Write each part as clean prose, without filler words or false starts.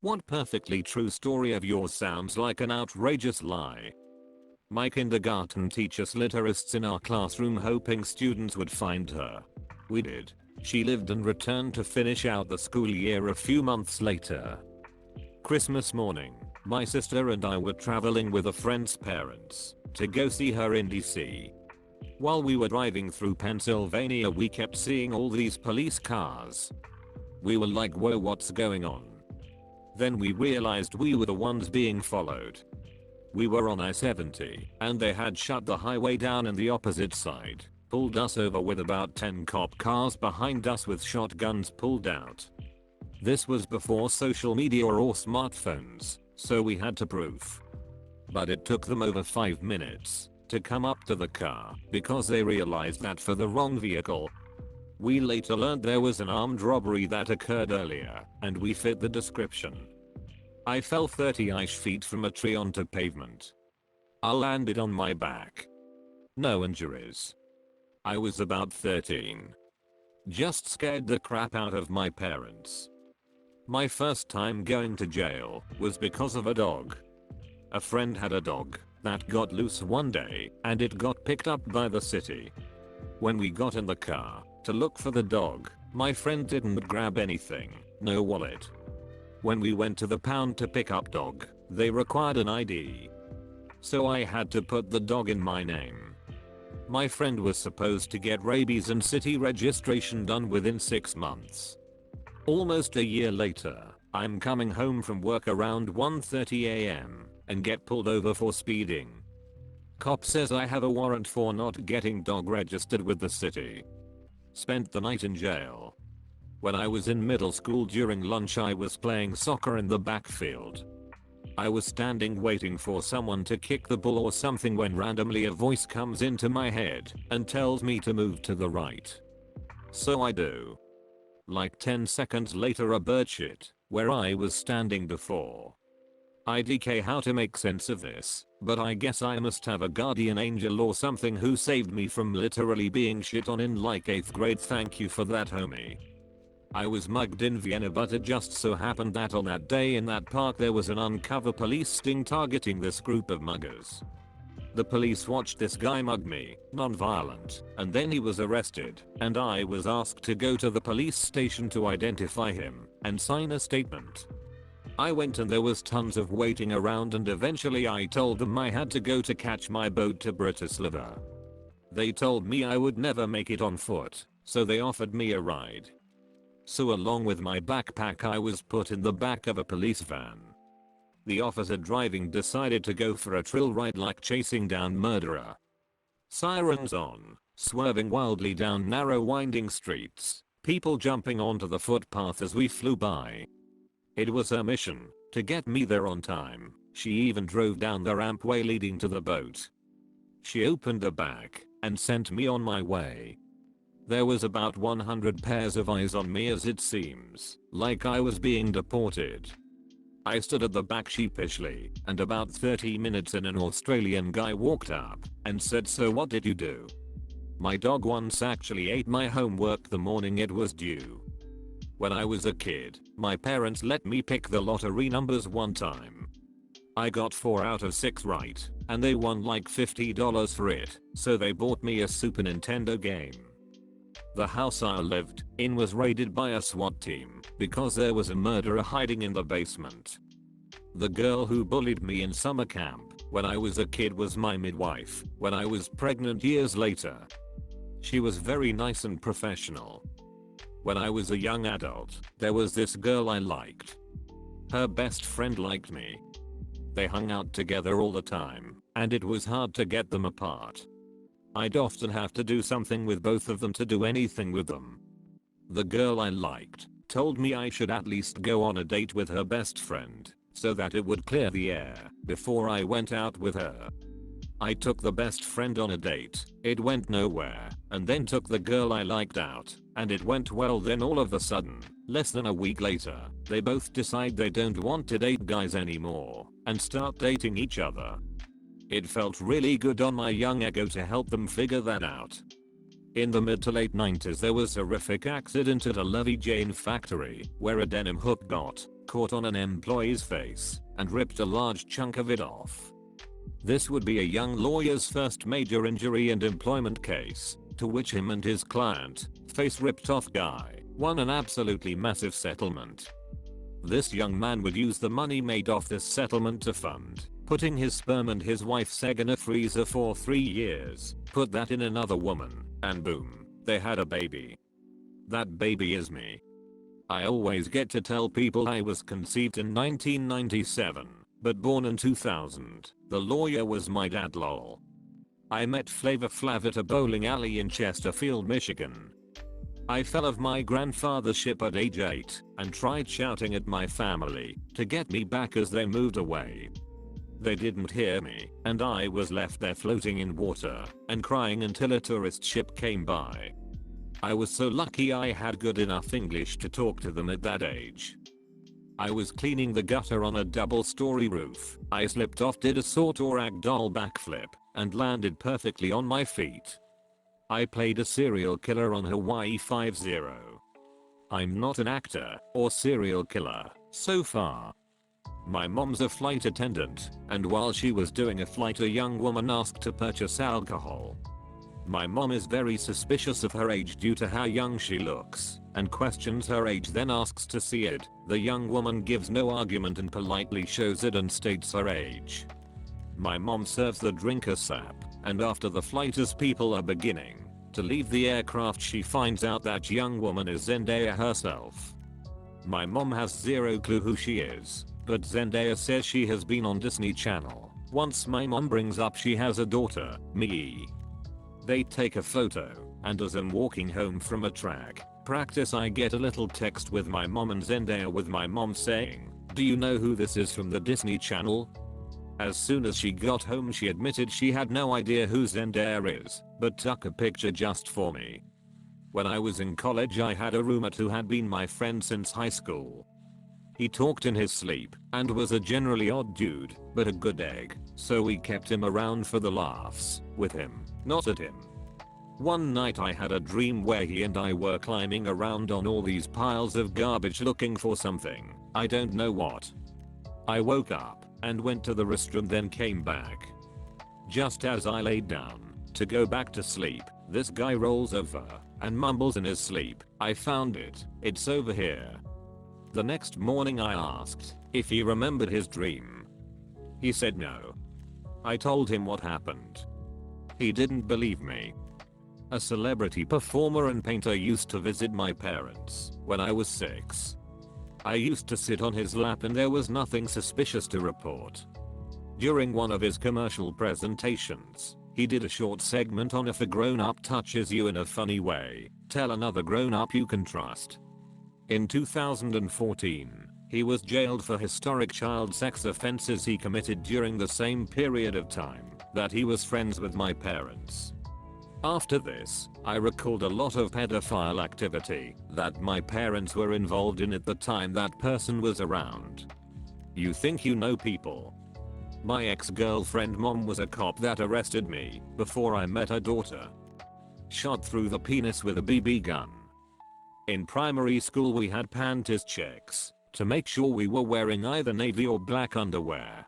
What perfectly true story of yours sounds like an outrageous lie? My kindergarten teacher slit her wrists in our classroom hoping students would find her. We did. She lived and returned to finish out the school year a few months later. Christmas morning, my sister and I were traveling with a friend's parents to go see her in DC. While we were driving through Pennsylvania, we kept seeing all these police cars. We were like, whoa, what's going on? Then we realized we were the ones being followed. We were on I-70 and they had shut the highway down in the opposite side, pulled us over with about 10 cop cars behind us with shotguns pulled out. This was before social media or smartphones, so we had to prove. But it took them over 5 minutes to come up to the car because they realized that for the wrong vehicle. We later learned there was an armed robbery that occurred earlier and we fit the description. I fell 30-ish feet from a tree onto pavement. I landed on my back. No injuries. I was about 13. Just scared the crap out of my parents. My first time going to jail was because of a dog. A friend had a dog that got loose one day and it got picked up by the city. When we got in the car to look for the dog, my friend didn't grab anything, no wallet. When we went to the pound to pick up dog, they required an ID. So I had to put the dog in my name. My friend was supposed to get rabies and city registration done within 6 months. Almost a year later, I'm coming home from work around 1:30 AM and get pulled over for speeding. Cop says I have a warrant for not getting dog registered with the city. Spent the night in jail. When I was in middle school during lunch I was playing soccer in the backfield. I was standing waiting for someone to kick the ball or something when randomly a voice comes into my head and tells me to move to the right. So I do. Like 10 seconds later a bird shit where I was standing before. IDK how to make sense of this, but I guess I must have a guardian angel or something who saved me from literally being shit on in like 8th grade. Thank you for that, homie. I was mugged in Vienna, but it just so happened that on that day in that park there was an undercover police sting targeting this group of muggers. The police watched this guy mug me, non-violent, and then he was arrested, and I was asked to go to the police station to identify him and sign a statement. I went and there was tons of waiting around and eventually I told them I had to go to catch my boat to Bratislava. They told me I would never make it on foot, so they offered me a ride. So along with my backpack I was put in the back of a police van. The officer driving decided to go for a thrill ride like chasing down murderer. Sirens on, swerving wildly down narrow winding streets, people jumping onto the footpath as we flew by. It was her mission to get me there on time. She even drove down the rampway leading to the boat. She opened the back and sent me on my way. There was about 100 pairs of eyes on me as it seems like I was being deported. I stood at the back sheepishly, and about 30 minutes in an Australian guy walked up and said, "So what did you do?" My dog once actually ate my homework the morning it was due. When I was a kid, my parents let me pick the lottery numbers one time. I got 4 out of 6 right, and they won like $50 for it, so they bought me a Super Nintendo game. The house I lived in was raided by a SWAT team because there was a murderer hiding in the basement. The girl who bullied me in summer camp when I was a kid was my midwife when I was pregnant years later. She was very nice and professional. When I was a young adult, there was this girl I liked. Her best friend liked me. They hung out together all the time, and it was hard to get them apart. I'd often have to do something with both of them to do anything with them. The girl I liked told me I should at least go on a date with her best friend so that it would clear the air before I went out with her. I took the best friend on a date, it went nowhere, and then took the girl I liked out, and it went well. Then all of a sudden, less than a week later, they both decide they don't want to date guys anymore and start dating each other. It felt really good on my young ego to help them figure that out. In the mid to late 90s there was a horrific accident at a Levi Jane factory where a denim hook got caught on an employee's face and ripped a large chunk of it off. This would be a young lawyer's first major injury and employment case, to which him and his client, face ripped off guy, won an absolutely massive settlement. This young man would use the money made off this settlement to fund putting his sperm and his wife's egg in a freezer for 3 years, put that in another woman, and boom, they had a baby. That baby is me. I always get to tell people I was conceived in 1997, but born in 2000. The lawyer was my dad, lol. I met Flavor Flav at a bowling alley in Chesterfield, Michigan. I fell off my grandfather's ship at age 8 and tried shouting at my family to get me back as they moved away. They didn't hear me, and I was left there floating in water and crying until a tourist ship came by. I was so lucky I had good enough English to talk to them at that age. I was cleaning the gutter on a double-story roof. I slipped off, did a sort or ragdoll backflip, and landed perfectly on my feet. I played a serial killer on Hawaii 5-0. I'm not an actor or serial killer so far. My mom's a flight attendant, and while she was doing a flight, a young woman asked to purchase alcohol. My mom is very suspicious of her age due to how young she looks, and questions her age, then asks to see it. The young woman gives no argument and politely shows it and states her age. My mom serves the drink ASAP, and after the flight, as people are beginning to leave the aircraft, she finds out that young woman is Zendaya herself. My mom has zero clue who she is, but Zendaya says she has been on Disney Channel. Once my mom brings up she has a daughter, me. They take a photo, and as I'm walking home from a track practice, I get a little text with my mom and Zendaya, with my mom saying, "Do you know who this is from the Disney Channel?" As soon as she got home, she admitted she had no idea who Zendaya is, but took a picture just for me. When I was in college, I had a roommate who had been my friend since high school. He talked in his sleep and was a generally odd dude, but a good egg, so we kept him around for the laughs, with him, not at him. One night I had a dream where he and I were climbing around on all these piles of garbage looking for something, I don't know what. I woke up and went to the restroom, then came back. Just as I laid down to go back to sleep, this guy rolls over and mumbles in his sleep, "I found it, it's over here." The next morning I asked if he remembered his dream. He said no. I told him what happened. He didn't believe me. A celebrity performer and painter used to visit my parents when I was 6. I used to sit on his lap and there was nothing suspicious to report. During one of his commercial presentations, he did a short segment on if a grown-up touches you in a funny way, tell another grown-up you can trust. In 2014, he was jailed for historic child sex offenses he committed during the same period of time that he was friends with my parents. After this, I recalled a lot of pedophile activity that my parents were involved in at the time that person was around. You think you know people. My ex-girlfriend mom was a cop that arrested me before I met her daughter. Shot through the penis with a BB gun. In primary school we had panties checks to make sure we were wearing either navy or black underwear.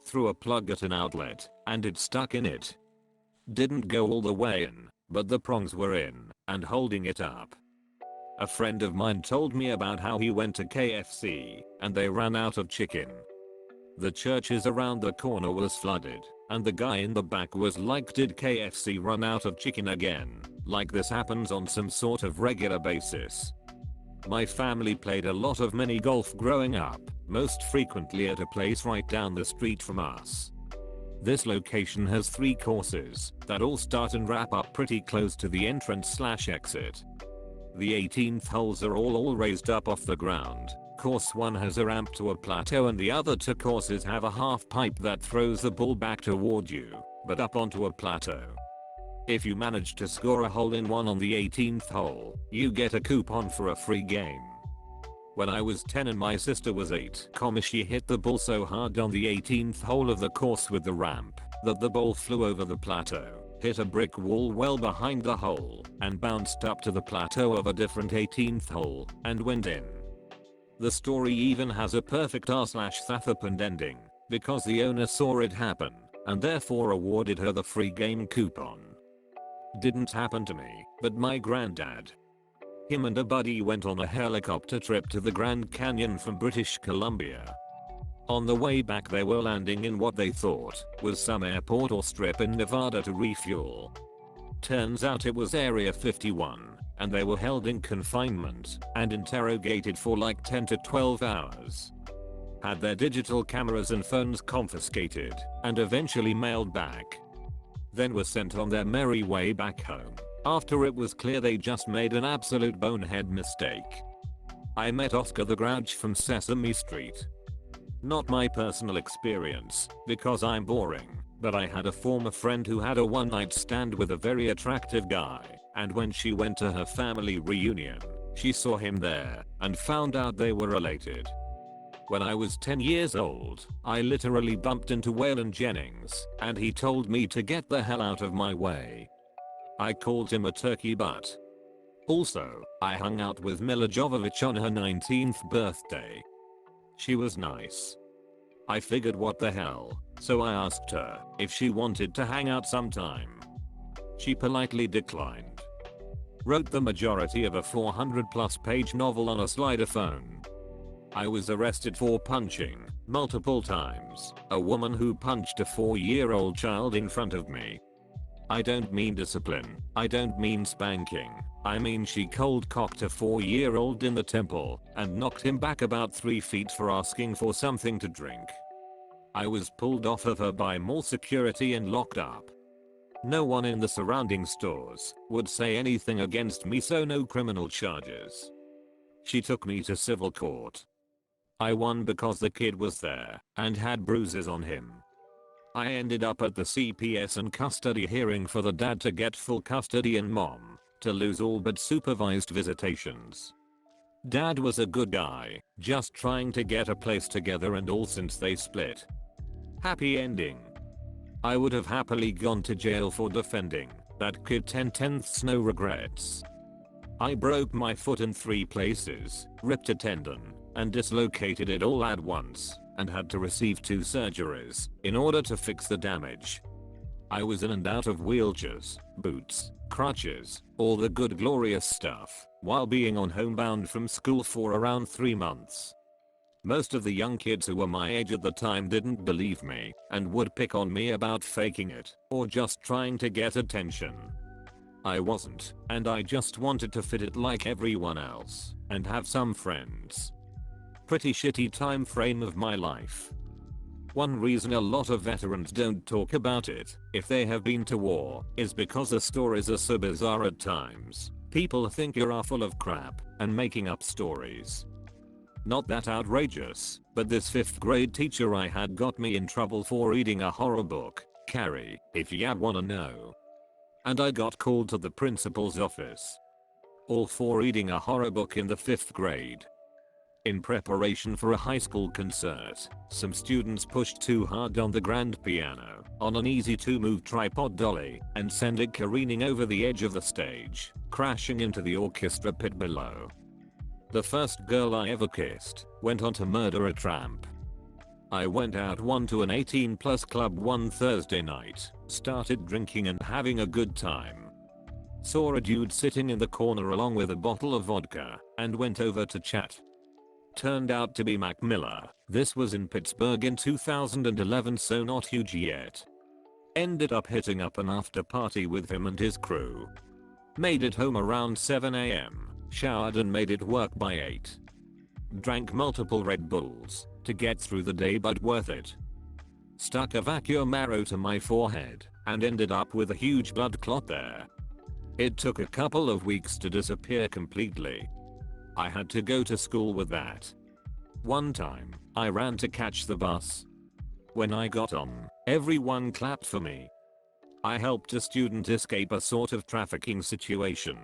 Threw a plug at an outlet and it stuck in it. Didn't go all the way in, but the prongs were in and holding it up. A friend of mine told me about how he went to KFC and they ran out of chicken. The churches around the corner was flooded, and the guy in the back was like, "Did KFC run out of chicken again?" Like this happens on some sort of regular basis. My family played a lot of mini golf growing up, most frequently at a place right down the street from us. This location has 3 courses that all start and wrap up pretty close to the entrance/exit. The 18th holes are all raised up off the ground. Course 1 has a ramp to a plateau and the other 2 courses have a half pipe that throws the ball back toward you, but up onto a plateau. If you manage to score a hole in one on the 18th hole, you get a coupon for a free game. When I was 10 and my sister was 8, she hit the ball so hard on the 18th hole of the course with the ramp that the ball flew over the plateau, hit a brick wall well behind the hole, and bounced up to the plateau of a different 18th hole and went in. The story even has a perfect r/that happened ending, because the owner saw it happen, and therefore awarded her the free game coupon. Didn't happen to me, but my granddad. Him and a buddy went on a helicopter trip to the Grand Canyon from British Columbia. On the way back they were landing in what they thought was some airport or strip in Nevada to refuel. Turns out it was Area 51, and they were held in confinement and interrogated for like 10 to 12 hours. Had their digital cameras and phones confiscated and eventually mailed back. Then were sent on their merry way back home after it was clear they just made an absolute bonehead mistake. I met Oscar the Grouch from Sesame Street. Not my personal experience, because I'm boring, but I had a former friend who had a one-night stand with a very attractive guy, and when she went to her family reunion, she saw him there and found out they were related. When I was 10 years old, I literally bumped into Waylon Jennings, and he told me to get the hell out of my way. I called him a turkey butt. Also, I hung out with Mila Jovovich on her 19th birthday. She was nice. I figured what the hell, so I asked her if she wanted to hang out sometime. She politely declined. Wrote the majority of a 400+ page novel on a slider phone. I was arrested for punching, multiple times, a woman who punched a 4-year-old child in front of me. I don't mean discipline, I don't mean spanking, I mean she cold-cocked a 4-year-old in the temple and knocked him back about 3 feet for asking for something to drink. I was pulled off of her by mall security and locked up. No one in the surrounding stores would say anything against me, so no criminal charges. She took me to civil court. I won because the kid was there and had bruises on him. I ended up at the CPS and custody hearing for the dad to get full custody and mom to lose all but supervised visitations. Dad was a good guy, just trying to get a place together and all since they split. Happy ending. I would have happily gone to jail for defending that kid 10/10, no regrets. I broke my foot in 3 places, ripped a tendon, and dislocated it all at once, and had to receive 2 surgeries in order to fix the damage. I was in and out of wheelchairs, boots, crutches, all the good glorious stuff, while being on homebound from school for around 3 months. Most of the young kids who were my age at the time didn't believe me and would pick on me about faking it or just trying to get attention. I wasn't, and I just wanted to fit it like everyone else and have some friends. Pretty shitty time frame of my life. One reason a lot of veterans don't talk about it if they have been to war is because the stories are so bizarre at times. People think you're full of crap and making up stories. Not that outrageous, but this 5th grade teacher I had got me in trouble for reading a horror book, Carrie, if ya wanna know. And I got called to the principal's office. All for reading a horror book in the 5th grade. In preparation for a high school concert, some students pushed too hard on the grand piano on an easy to move tripod dolly and sent it careening over the edge of the stage, crashing into the orchestra pit below. The first girl I ever kissed went on to murder a tramp. I went out to an 18+ club one Thursday night, started drinking and having a good time. Saw a dude sitting in the corner along with a bottle of vodka and went over to chat. Turned out to be Mac Miller. This was in Pittsburgh in 2011, so not huge yet. Ended up hitting up an after party with him and his crew. Made it home around 7 AM, showered and made it work by 8. Drank multiple Red Bulls to get through the day, but worth it. Stuck a vacuum arrow to my forehead and ended up with a huge blood clot there. It took a couple of weeks to disappear completely. I had to go to school with that. One time, I ran to catch the bus. When I got on, everyone clapped for me. I helped a student escape a sort of trafficking situation.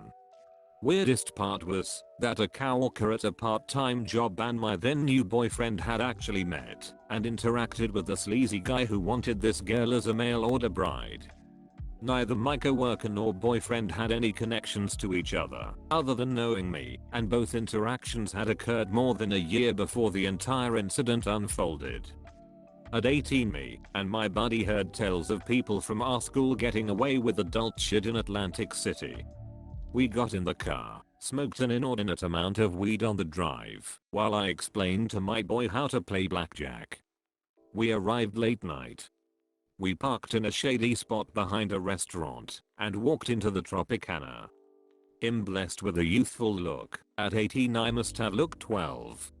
Weirdest part was that a coworker at a part-time job and my then new boyfriend had actually met and interacted with the sleazy guy who wanted this girl as a mail order bride. Neither my coworker nor boyfriend had any connections to each other than knowing me, and both interactions had occurred more than a year before the entire incident unfolded. At 18, me and my buddy heard tales of people from our school getting away with adult shit in Atlantic City. We got in the car, smoked an inordinate amount of weed on the drive, while I explained to my boy how to play blackjack. We arrived late night. We parked in a shady spot behind a restaurant and walked into the Tropicana. I'm blessed with a youthful look. At 18 I must have looked 12.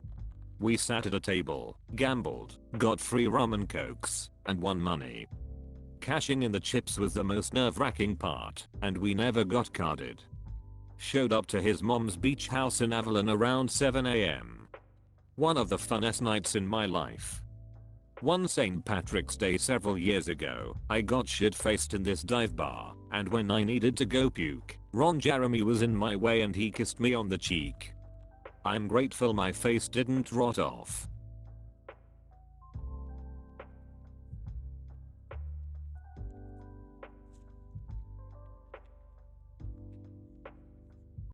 We sat at a table, gambled, got free rum and cokes, and won money. Cashing in the chips was the most nerve-wracking part, and we never got carded. Showed up to his mom's beach house in Avalon around 7 AM. One of the funnest nights in my life. One St. Patrick's Day several years ago, I got shit-faced in this dive bar, and when I needed to go puke, Ron Jeremy was in my way and he kissed me on the cheek. I'm grateful my face didn't rot off.